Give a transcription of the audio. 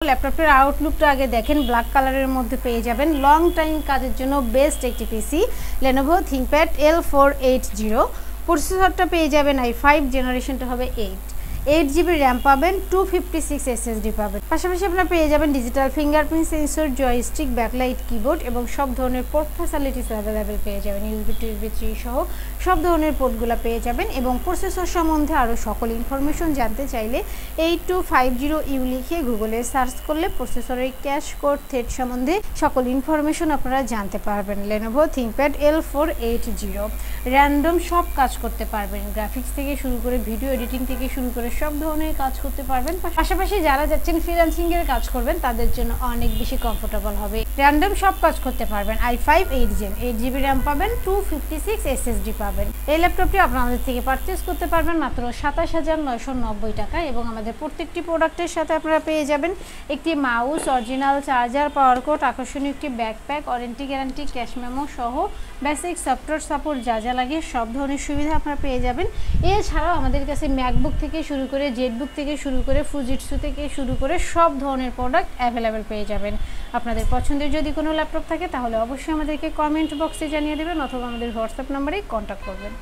ল্যাপটপের আউটলুকটা আগে দেখেন, ব্ল্যাক কালারের মধ্যে পেয়ে যাবেন। লং টাইম কাজের জন্য বেস্ট একটি পিসি Lenovo ThinkPad L480। প্রসেসরটা পেয়ে যাবেন i5, জেনারেশনটা হবে 8GB র্যাম পাবেন, 256 SSD পাবেন। পাশাপাশি আপনারা পেয়ে যাবেন digital fingerprint sensor, joystick, backlight keyboard এবং সব ধরনের পোর্ট ফ্যাসিলিটিস অ্যাভেলেবেল পেয়ে যাবেন। USB to USB 3 সহ সব ধরনের পোর্টগুলো পেয়ে যাবেন। এবং প্রসেসর সম্বন্ধে আরও সকল ইনফরমেশন জানতে চাইলে 8250U লিখে গুগলে সার্চ করলে প্রসেসরের ক্যাশ কোড থ্রেড সম্বন্ধে সকল ইনফরমেশন আপনারা জানতে পারবেন। Lenovo ThinkPad L480 র্যান্ডম সব কাজ করতে পারবেন, গ্রাফিক্স থেকে শুরু করে ভিডিও এডিটিং থেকে শুরু করে সব ধরনের কাজ করতে পারবেন। পাশাপাশি যারা যাচ্ছেন ফ্রিল্যান্সিং এর কাজ করবেন তাদের জন্য অনেক বেশি কমফোর্টেবল হবে। র্যান্ডম সব কাজ করতে পারবেন। i5 8Gen, 8GB র্যাম পাবেন, 256 SSD পাবেন। এই ল্যাপটপটি আপনাদের থেকে পারচেজ করতে পারবেন মাত্র 27,990 টাকায়। এবং আমাদের প্রত্যেকটি প্রোডাক্টের সাথে আপনারা পেয়ে যাবেন একটি mouse, original charger, power cord, আকর্ষণীয় একটি backpack, warranty guarantee, cash memo সহ বেসিক সফটওয়্যার সাপোর্ট যা যা লাগে সব ধরনের সুবিধা আপনারা পেয়ে যাবেন। এছাড়াও আমাদের কাছে ম্যাকবুক থেকে শুরু করে জেটবুক থেকে শুরু করে ফুজিটসু থেকে শুরু করে সব ধরনের প্রোডাক্ট অ্যাভেলেবেল পেয়ে যাবেন। আপনাদের পছন্দের যদি কোনো ল্যাপটপ থাকে তাহলে অবশ্যই আমাদেরকে কমেন্ট বক্সে জানিয়ে দেবেন অথবা আমাদের হোয়াটসঅ্যাপ নম্বরে কন্ট্যাক্ট করবেন।